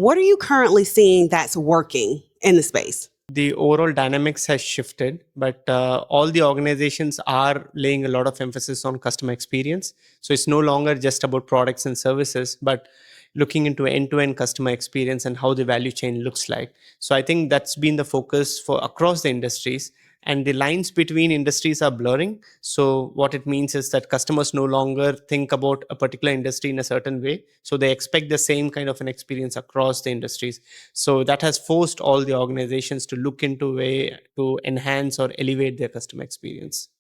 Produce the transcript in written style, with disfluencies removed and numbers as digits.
What are you currently seeing that's working in the space? The overall dynamics has shifted, but all the organizations are laying a lot of emphasis on customer experience. So it's no longer just about products and services, but looking into end-to-end customer experience and how the value chain looks like. So I think that's been the focus for across the industries, and the lines between industries are blurring. So what it means is that customers no longer think about a particular industry in a certain way, so they expect the same kind of an experience across the industries. So that has forced all the organizations to look into a way to enhance or elevate their customer experience.